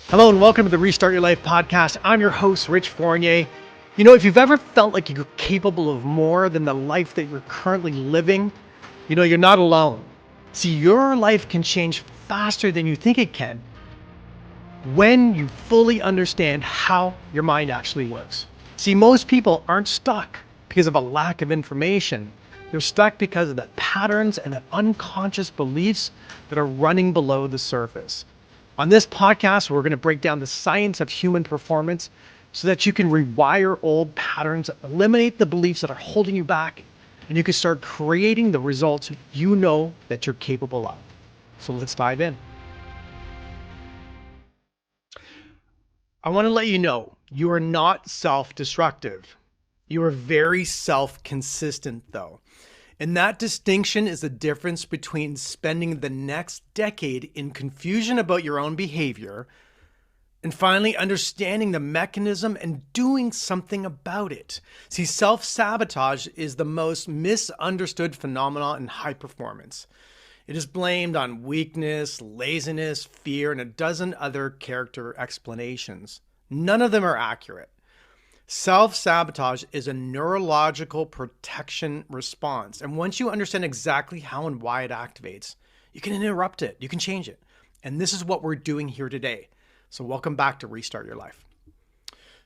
Hello and welcome to the Restart Your Life podcast. I'm your host, Rich Fournier. You know, if you've ever felt like you're capable of more than the life that you're currently living, you're not alone. See, your life can change faster than you think it can when you fully understand how your mind actually works. See, most people aren't stuck because of a lack of information. They're stuck because of the patterns and the unconscious beliefs that are running below the surface. On this podcast, we're going to break down the science of human performance so that you can rewire old patterns, eliminate the beliefs that are holding you back, and you can start creating the results you know that you're capable of. So let's dive in. I want to let you know you are not self-destructive. You are very self-consistent, though. And that distinction is the difference between spending the next decade in confusion about your own behavior and finally understanding the mechanism and doing something about it. See, self-sabotage is the most misunderstood phenomenon in high performance. It is blamed on weakness, laziness, fear, and a dozen other character explanations. None of them are accurate. Self-sabotage is a neurological protection response. And once you understand exactly how and why it activates, you can interrupt it, you can change it. And this is what we're doing here today. So welcome back to Restart Your Life.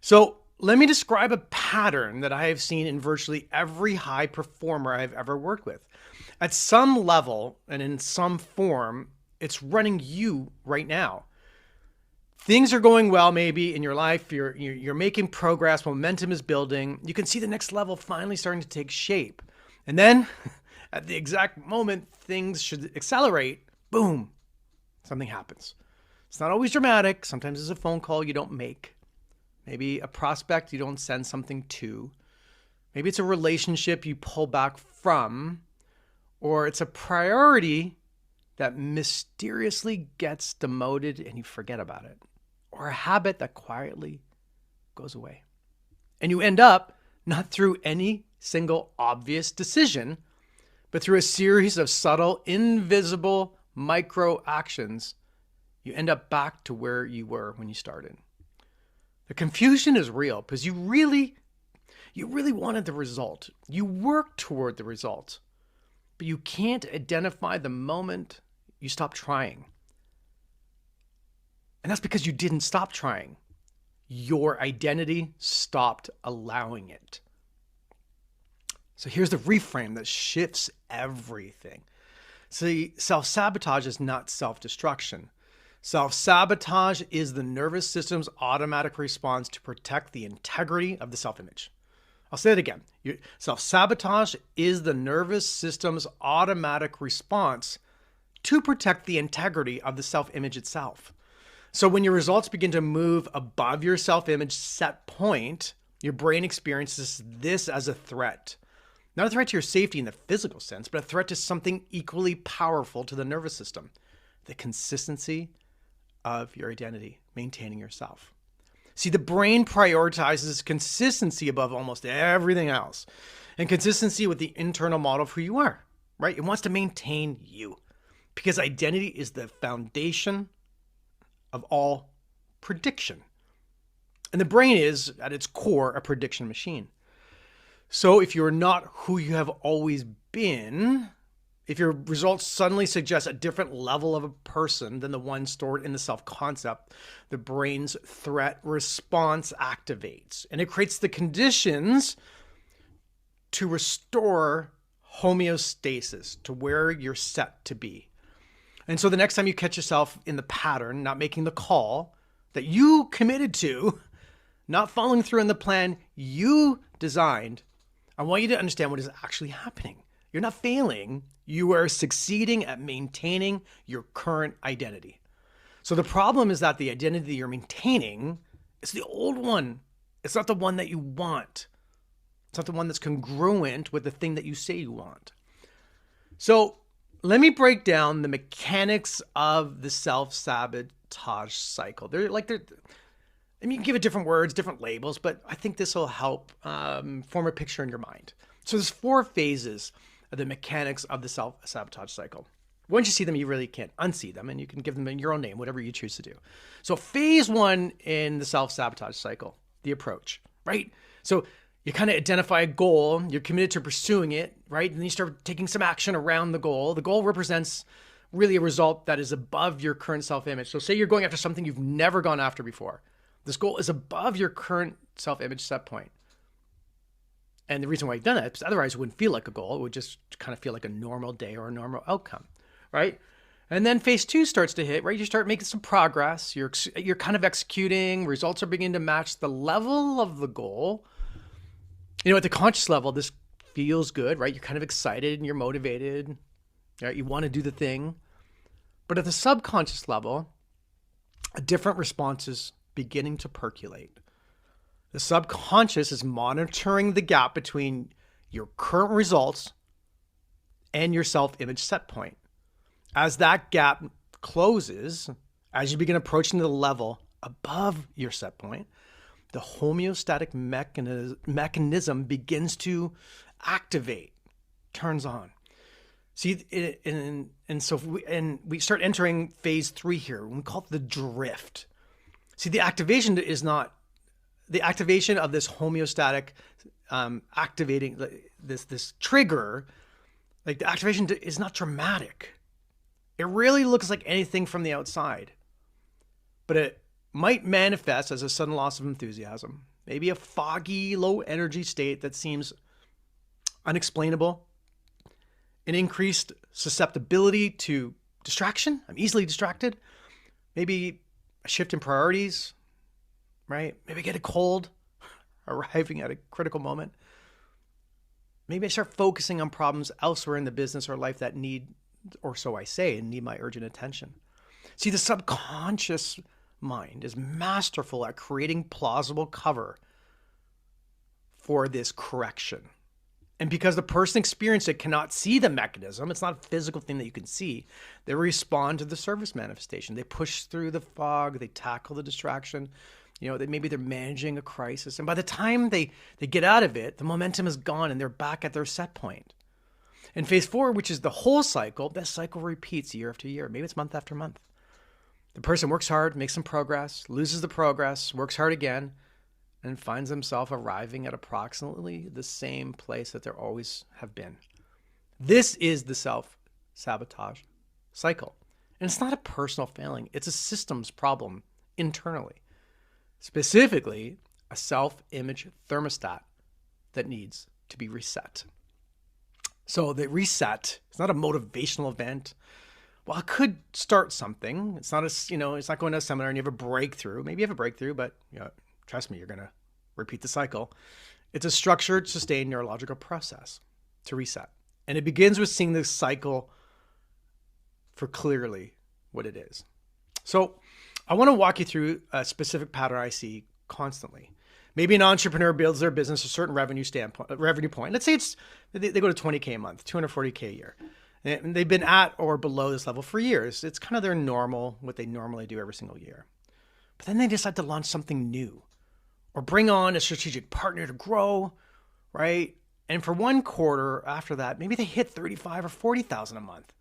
So let me describe a pattern that I have seen in virtually every high performer I've ever worked with. At some level and in some form, it's running you right now. Things are going well maybe in your life, you're making progress, momentum is building. You can see the next level finally starting to take shape. And then at the exact moment things should accelerate, boom, something happens. It's not always dramatic. Sometimes it's a phone call you don't make. Maybe a prospect you don't send something to. Maybe it's a relationship you pull back from, or it's a priority that mysteriously gets demoted and you forget about it. Or a habit that quietly goes away. And you end up not through any single obvious decision, but through a series of subtle, invisible micro actions, you end up back to where you were when you started. The confusion is real because you really wanted the result. You worked toward the result, but you can't identify the moment you stop trying. And that's because you didn't stop trying. Your identity stopped allowing it. So here's the reframe that shifts everything. See, self-sabotage is not self-destruction. Self-sabotage is the nervous system's automatic response to protect the integrity of the self-image. I'll say it again. Self-sabotage is the nervous system's automatic response to protect the integrity of the self-image itself. So when your results begin to move above your self-image set point, your brain experiences this as a threat. Not a threat to your safety in the physical sense, but a threat to something equally powerful to the nervous system, the consistency of your identity, maintaining yourself. See, the brain prioritizes consistency above almost everything else, and consistency with the internal model of who you are, right? It wants to maintain you because identity is the foundation of all prediction. And the brain is, at its core, a prediction machine. So if you're not who you have always been, if your results suddenly suggest a different level of a person than the one stored in the self-concept, the brain's threat response activates. And it creates the conditions to restore homeostasis to where you're set to be. And so the next time you catch yourself in the pattern, not making the call that you committed to, not following through on the plan you designed, I want you to understand what is actually happening. You're not failing. You are succeeding at maintaining your current identity. So the problem is that the identity you're maintaining is the old one. It's not the one that you want. It's not the one that's congruent with the thing that you say you want. So let me break down the mechanics of the self-sabotage cycle. Let me give it different words, different labels, but I think this will help form a picture in your mind. So there's 4 phases of the mechanics of the self-sabotage cycle. Once you see them, you really can't unsee them, and you can give them your own name, whatever you choose to do. So phase one in the self-sabotage cycle, the approach, right? So you kind of identify a goal, you're committed to pursuing it, right? And then you start taking some action around the goal. The goal represents really a result that is above your current self-image. So say you're going after something you've never gone after before. This goal is above your current self-image set point. And the reason why you've done that is otherwise it wouldn't feel like a goal. It would just kind of feel like a normal day or a normal outcome, right? And then phase two starts to hit, right? You start making some progress. You're kind of executing. Results are beginning to match the level of the goal. You know, at the conscious level, this feels good, right? You're kind of excited and you're motivated. Right? You want to do the thing. But at the subconscious level, a different response is beginning to percolate. The subconscious is monitoring the gap between your current results and your self-image set point. As that gap closes, as you begin approaching the level above your set point, the homeostatic mechanism begins to activate, turns on. See, we start entering phase three here. We call it the drift. See, the activation of this homeostatic activating this trigger, like the activation is not dramatic. It really looks like anything from the outside, but it might manifest as a sudden loss of enthusiasm, maybe a foggy, low energy state that seems unexplainable, an increased susceptibility to distraction. I'm easily distracted. Maybe a shift in priorities, right? Maybe I get a cold arriving at a critical moment. Maybe I start focusing on problems elsewhere in the business or life that need, or so I say, and need my urgent attention. See, the subconscious mind is masterful at creating plausible cover for this correction. And because the person experiencing it cannot see the mechanism, it's not a physical thing that you can see, they respond to the service manifestation. They push through the fog, they tackle the distraction, maybe they're managing a crisis. And by the time they get out of it, the momentum is gone and they're back at their set point. In phase four, which is the whole cycle, that cycle repeats year after year. Maybe it's month after month. The person works hard, makes some progress, loses the progress, works hard again, and finds themselves arriving at approximately the same place that they always have been. This is the self-sabotage cycle. And it's not a personal failing. It's a systems problem internally. Specifically, a self-image thermostat that needs to be reset. So the reset, it's not a motivational event. Well, it could start something. It's not it's not going to a seminar and you have a breakthrough. Maybe you have a breakthrough, but trust me, you're going to repeat the cycle. It's a structured, sustained neurological process to reset. And it begins with seeing the cycle for clearly what it is. So I want to walk you through a specific pattern I see constantly. Maybe an entrepreneur builds their business a certain revenue point. Let's say they go to 20K a month, 240K a year. And they've been at or below this level for years. It's kind of their normal, what they normally do every single year. But then they decide to launch something new or bring on a strategic partner to grow, right? And for one quarter after that, maybe they hit 35 or 40,000 a month.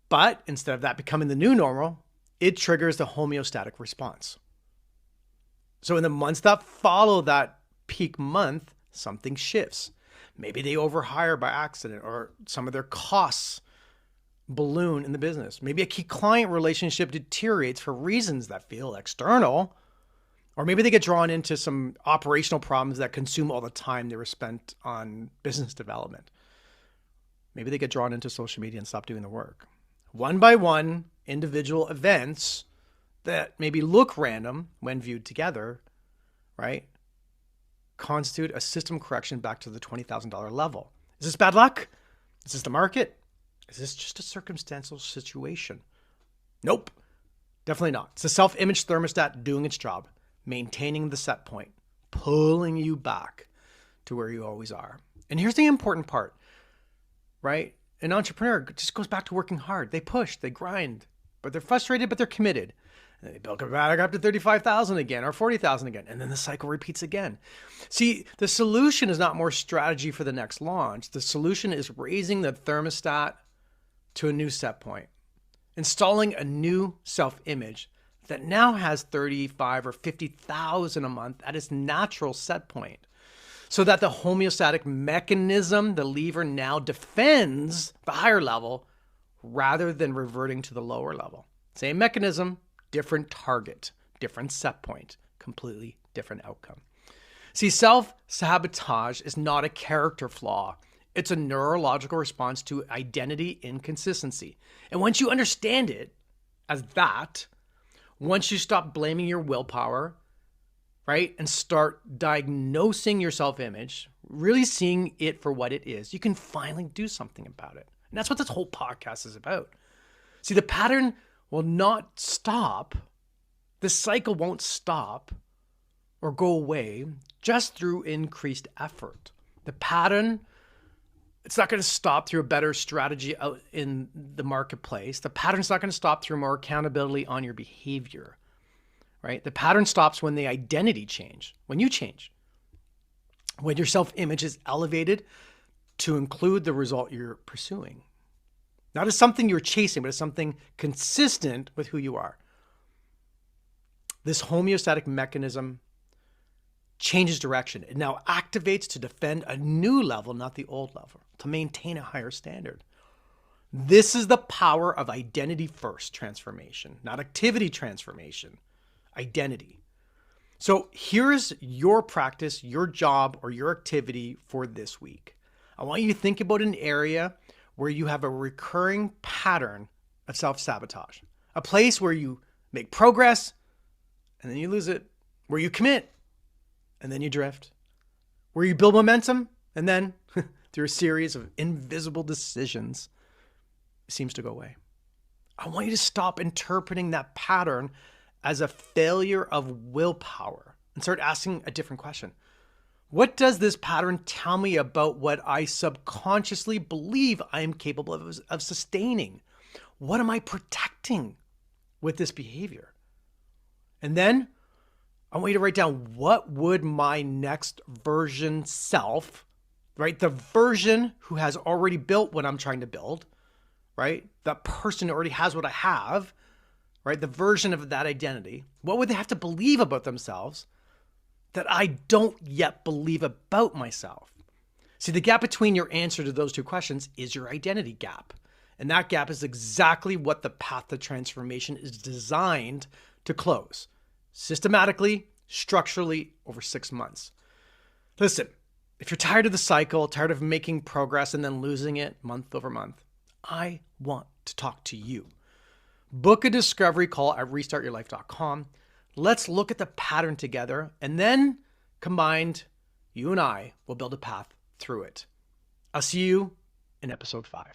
But instead of that becoming the new normal, it triggers the homeostatic response. So in the months that follow that peak month, something shifts. Maybe they overhire by accident or some of their costs balloon in the business. Maybe a key client relationship deteriorates for reasons that feel external. Or maybe they get drawn into some operational problems that consume all the time they were spent on business development. Maybe they get drawn into social media and stop doing the work. One by one, individual events that maybe look random when viewed together, right, constitute a system correction back to the $20,000 level. Is this bad luck? Is this the market? Is this just a circumstantial situation? Nope, definitely not. It's the self-image thermostat doing its job, maintaining the set point, pulling you back to where you always are. And here's the important part, right? An entrepreneur just goes back to working hard. They push, they grind, but they're frustrated, but they're committed. And they build it back up to 35,000 again or 40,000 again. And then the cycle repeats again. See, the solution is not more strategy for the next launch. The solution is raising the thermostat to a new set point, installing a new self-image that now has 35 or 50,000 a month at its natural set point, so that the homeostatic mechanism, the lever, now defends the higher level rather than reverting to the lower level. Same mechanism, different target, different set point, completely different outcome. See, self-sabotage is not a character flaw. It's a neurological response to identity inconsistency. And once you understand it as that, once you stop blaming your willpower, right, and start diagnosing your self-image, really seeing it for what it is, you can finally do something about it. And that's what this whole podcast is about. See, the pattern will not stop. The cycle won't stop or go away just through increased effort. The pattern, it's not going to stop through a better strategy out in the marketplace. The pattern's not going to stop through more accountability on your behavior, right? The pattern stops when the identity change, when you change, when your self-image is elevated to include the result you're pursuing. Not as something you're chasing, but as something consistent with who you are. This homeostatic mechanism changes direction. It now activates to defend a new level, not the old level, to maintain a higher standard. This is the power of identity first transformation, not activity transformation, identity. So here's your practice, your job, or your activity for this week. I want you to think about an area where you have a recurring pattern of self-sabotage, a place where you make progress and then you lose it, where you commit and then you drift, where you build momentum and then through a series of invisible decisions, it seems to go away. I want you to stop interpreting that pattern as a failure of willpower and start asking a different question. What does this pattern tell me about what I subconsciously believe I am capable of sustaining? What am I protecting with this behavior? And then I want you to write down, what would my next version self, right? The version who has already built what I'm trying to build, right? That person who already has what I have, right? The version of that identity. What would they have to believe about themselves that I don't yet believe about myself? See, the gap between your answer to those two questions is your identity gap. And that gap is exactly what the path to transformation is designed to close. Systematically, structurally, over 6 months. Listen, if you're tired of the cycle, tired of making progress and then losing it month over month, I want to talk to you. Book a discovery call at RestartYourLife.com. Let's look at the pattern together, and then combined, you and I will build a path through it. I'll see you in episode 5.